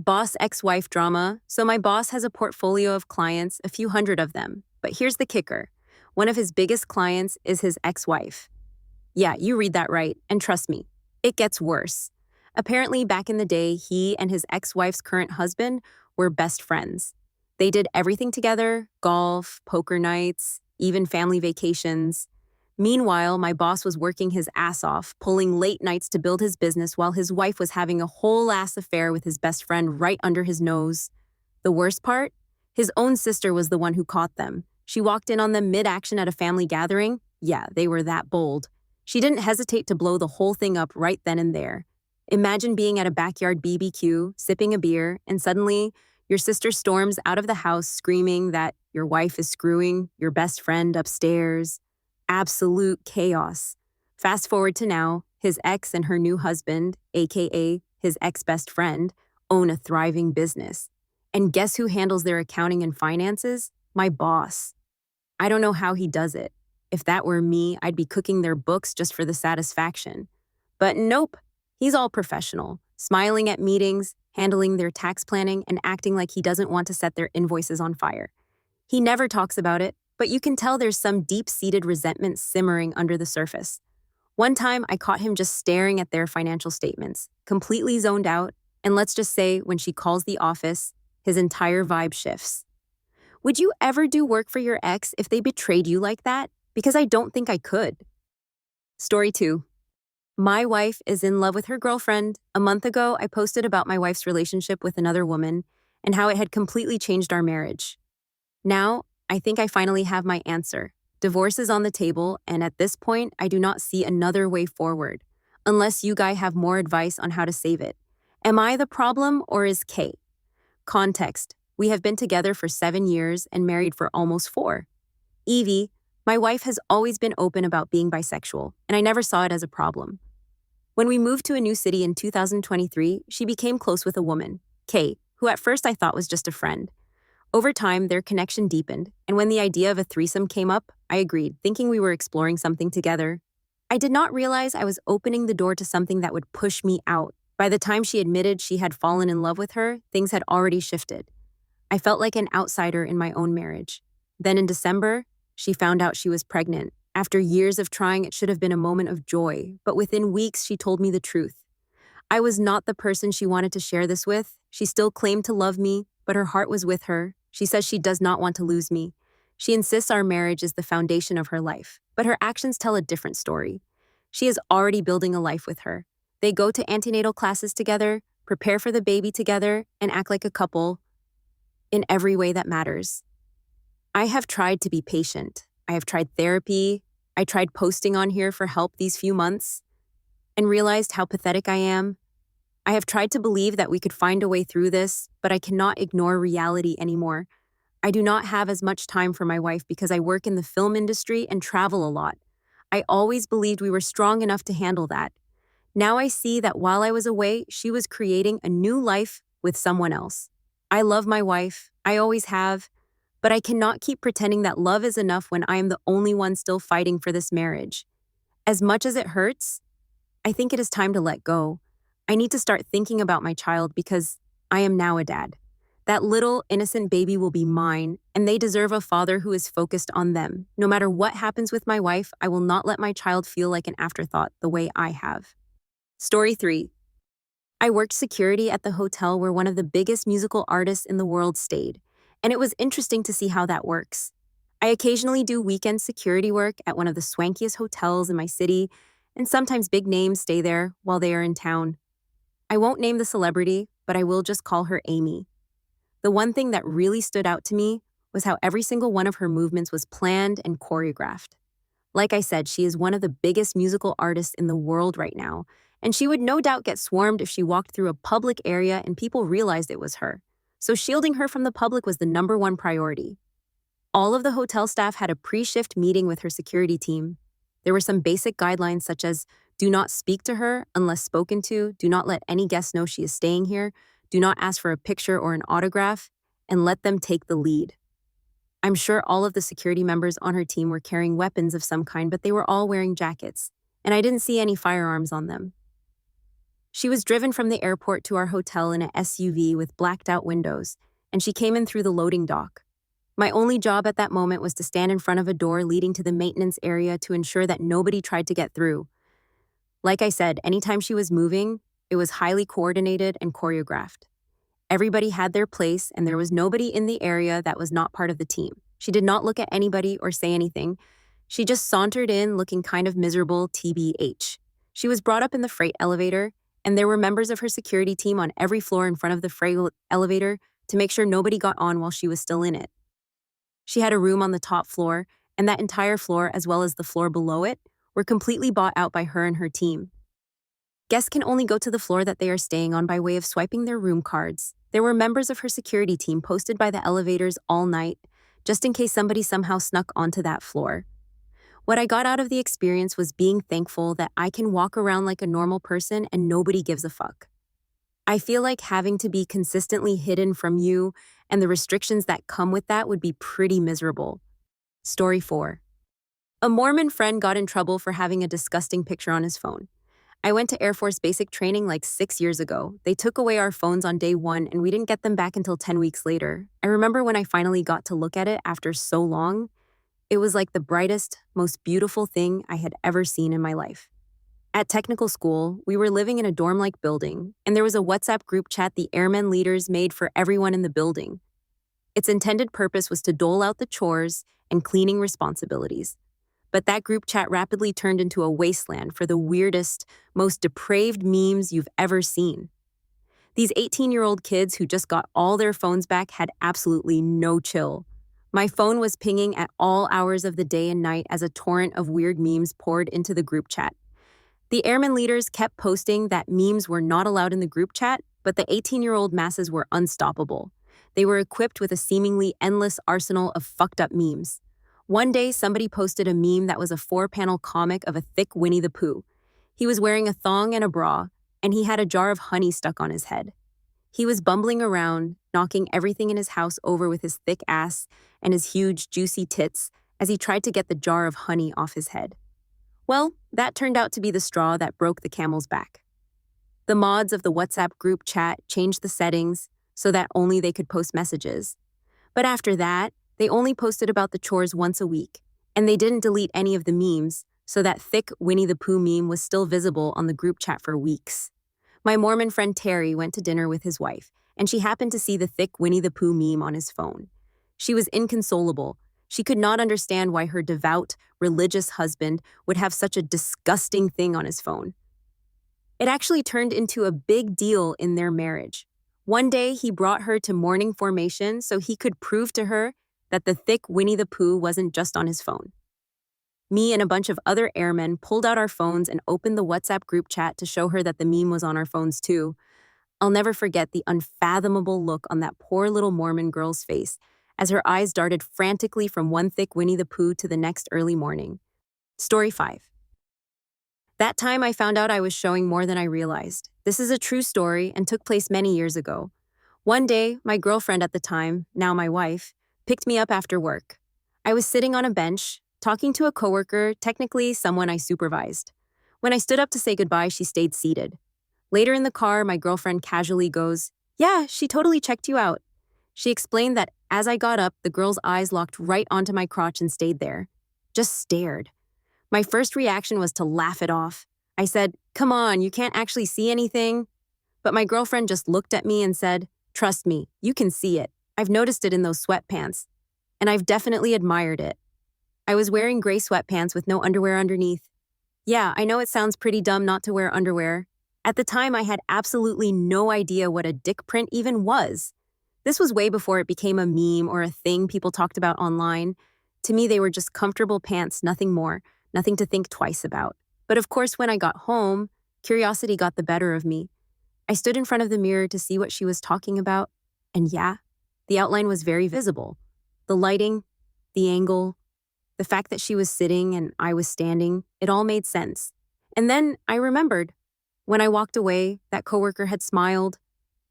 Boss ex-wife drama. So my boss has a portfolio of clients, a few hundred of them. But here's the kicker. One of his biggest clients is his ex-wife. Yeah, you read that right, and trust me, it gets worse. Apparently, back in the day, he and his ex-wife's current husband were best friends. They did everything together: golf, poker nights, even family vacations. Meanwhile, my boss was working his ass off, pulling late nights to build his business while his wife was having a whole ass affair with his best friend right under his nose. The worst part? His own sister was the one who caught them. She walked in on them mid-action at a family gathering. Yeah, they were that bold. She didn't hesitate to blow the whole thing up right then and there. Imagine being at a backyard BBQ, sipping a beer, and suddenly your sister storms out of the house screaming that your wife is screwing your best friend upstairs. Absolute chaos. Fast forward to now, his ex and her new husband, aka his ex-best friend, own a thriving business. And guess who handles their accounting and finances? My boss. I don't know how he does it. If that were me, I'd be cooking their books just for the satisfaction. But nope, he's all professional, smiling at meetings, handling their tax planning, and acting like he doesn't want to set their invoices on fire. He never talks about it, but you can tell there's some deep-seated resentment simmering under the surface. One time, I caught him just staring at their financial statements, completely zoned out, and let's just say when she calls the office, his entire vibe shifts. Would you ever do work for your ex if they betrayed you like that? Because I don't think I could. Story 2. My wife is in love with her girlfriend. A month ago, I posted about my wife's relationship with another woman and how it had completely changed our marriage. Now, I think I finally have my answer. Divorce is on the table, and at this point, I do not see another way forward, unless you guys have more advice on how to save it. Am I the problem, or is Kay? Context: we have been together for 7 years and married for almost 4. Evie, my wife, has always been open about being bisexual, and I never saw it as a problem. When we moved to a new city in 2023, she became close with a woman, Kay, who at first I thought was just a friend. Over time, their connection deepened, and when the idea of a threesome came up, I agreed, thinking we were exploring something together. I did not realize I was opening the door to something that would push me out. By the time she admitted she had fallen in love with her, things had already shifted. I felt like an outsider in my own marriage. Then in December, she found out she was pregnant. After years of trying, it should have been a moment of joy, but within weeks, she told me the truth. I was not the person she wanted to share this with. She still claimed to love me, but her heart was with her. She says she does not want to lose me. She insists our marriage is the foundation of her life, but her actions tell a different story. She is already building a life with her. They go to antenatal classes together, prepare for the baby together, and act like a couple in every way that matters. I have tried to be patient. I have tried therapy. I tried posting on here for help these few months and realized how pathetic I am. I have tried to believe that we could find a way through this, but I cannot ignore reality anymore. I do not have as much time for my wife because I work in the film industry and travel a lot. I always believed we were strong enough to handle that. Now I see that while I was away, she was creating a new life with someone else. I love my wife. I always have. But I cannot keep pretending that love is enough when I am the only one still fighting for this marriage. As much as it hurts, I think it is time to let go. I need to start thinking about my child because I am now a dad. That little innocent baby will be mine, and they deserve a father who is focused on them. No matter what happens with my wife, I will not let my child feel like an afterthought the way I have. Story 3. I worked security at the hotel where one of the biggest musical artists in the world stayed, and it was interesting to see how that works. I occasionally do weekend security work at one of the swankiest hotels in my city, and sometimes big names stay there while they are in town. I won't name the celebrity, but I will just call her Amy. The one thing that really stood out to me was how every single one of her movements was planned and choreographed. Like I said, she is one of the biggest musical artists in the world right now, and she would no doubt get swarmed if she walked through a public area and people realized it was her. So shielding her from the public was the #1 priority. All of the hotel staff had a pre-shift meeting with her security team. There were some basic guidelines such as do not speak to her unless spoken to, do not let any guest know she is staying here, do not ask for a picture or an autograph, and let them take the lead. I'm sure all of the security members on her team were carrying weapons of some kind, but they were all wearing jackets, and I didn't see any firearms on them. She was driven from the airport to our hotel in a SUV with blacked out windows, and she came in through the loading dock. My only job at that moment was to stand in front of a door leading to the maintenance area to ensure that nobody tried to get through. Like I said, anytime she was moving, it was highly coordinated and choreographed. Everybody had their place, and there was nobody in the area that was not part of the team. She did not look at anybody or say anything. She just sauntered in looking kind of miserable, TBH. She was brought up in the freight elevator, and there were members of her security team on every floor in front of the freight elevator to make sure nobody got on while she was still in it. She had a room on the top floor, and that entire floor, as well as the floor below it, were completely bought out by her and her team. Guests can only go to the floor that they are staying on by way of swiping their room cards. There were members of her security team posted by the elevators all night, just in case somebody somehow snuck onto that floor. What I got out of the experience was being thankful that I can walk around like a normal person and nobody gives a fuck. I feel like having to be consistently hidden from you and the restrictions that come with that would be pretty miserable. Story 4. A Mormon friend got in trouble for having a disgusting picture on his phone. I went to Air Force basic training like 6 years ago. They took away our phones on day 1 and we didn't get them back until 10 weeks later. I remember when I finally got to look at it after so long, it was like the brightest, most beautiful thing I had ever seen in my life. At technical school, we were living in a dorm-like building, and there was a WhatsApp group chat the airmen leaders made for everyone in the building. Its intended purpose was to dole out the chores and cleaning responsibilities. But that group chat rapidly turned into a wasteland for the weirdest, most depraved memes you've ever seen. These 18-year-old kids who just got all their phones back had absolutely no chill. My phone was pinging at all hours of the day and night as a torrent of weird memes poured into the group chat. The airmen leaders kept posting that memes were not allowed in the group chat, but the 18-year-old masses were unstoppable. They were equipped with a seemingly endless arsenal of fucked up memes. One day, somebody posted a meme that was a 4-panel comic of a thick Winnie the Pooh. He was wearing a thong and a bra, and he had a jar of honey stuck on his head. He was bumbling around, knocking everything in his house over with his thick ass and his huge, juicy tits as he tried to get the jar of honey off his head. Well, that turned out to be the straw that broke the camel's back. The mods of the WhatsApp group chat changed the settings so that only they could post messages. But after that, they only posted about the chores once a week, and they didn't delete any of the memes, so that thick Winnie the Pooh meme was still visible on the group chat for weeks. My Mormon friend Terry went to dinner with his wife, and she happened to see the thick Winnie the Pooh meme on his phone. She was inconsolable. She could not understand why her devout, religious husband would have such a disgusting thing on his phone. It actually turned into a big deal in their marriage. One day, he brought her to morning formation so he could prove to her that the thick Winnie the Pooh wasn't just on his phone. Me and a bunch of other airmen pulled out our phones and opened the WhatsApp group chat to show her that the meme was on our phones too. I'll never forget the unfathomable look on that poor little Mormon girl's face as her eyes darted frantically from one thick Winnie the Pooh to the next early morning. Story 5. That time I found out I was showing more than I realized. This is a true story and took place many years ago. One day, my girlfriend at the time, now my wife, picked me up after work. I was sitting on a bench, talking to a coworker, technically someone I supervised. When I stood up to say goodbye, she stayed seated. Later in the car, my girlfriend casually goes, "Yeah, she totally checked you out." She explained that as I got up, the girl's eyes locked right onto my crotch and stayed there. Just stared. My first reaction was to laugh it off. I said, "Come on, you can't actually see anything." But my girlfriend just looked at me and said, "Trust me, you can see it. I've noticed it in those sweatpants. And I've definitely admired it." I was wearing gray sweatpants with no underwear underneath. Yeah, I know it sounds pretty dumb not to wear underwear. At the time, I had absolutely no idea what a dick print even was. This was way before it became a meme or a thing people talked about online. To me, they were just comfortable pants, nothing more, nothing to think twice about. But of course, when I got home, curiosity got the better of me. I stood in front of the mirror to see what she was talking about, and yeah, the outline was very visible. The lighting, the angle, the fact that she was sitting and I was standing, it all made sense. And then I remembered. When I walked away, that coworker had smiled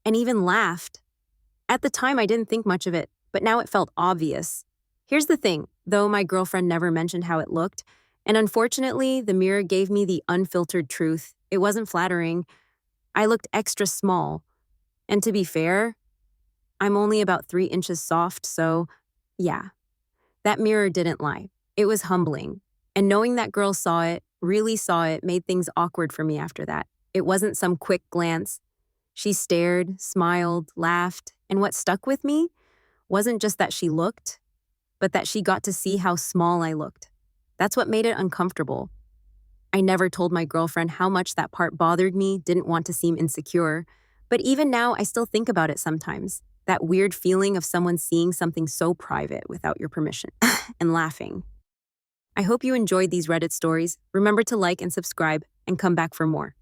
and even laughed. At the time, I didn't think much of it, but now it felt obvious. Here's the thing, though my girlfriend never mentioned how it looked, and unfortunately, the mirror gave me the unfiltered truth. It wasn't flattering. I looked extra small. And to be fair, I'm only about 3 inches soft, so yeah, that mirror didn't lie. It was humbling. And knowing that girl saw it, really saw it, made things awkward for me after that. It wasn't some quick glance. She stared, smiled, laughed, and what stuck with me wasn't just that she looked, but that she got to see how small I looked. That's what made it uncomfortable. I never told my girlfriend how much that part bothered me, didn't want to seem insecure, but even now I still think about it sometimes. That weird feeling of someone seeing something so private without your permission and laughing. I hope you enjoyed these Reddit stories. Remember to like and subscribe and come back for more.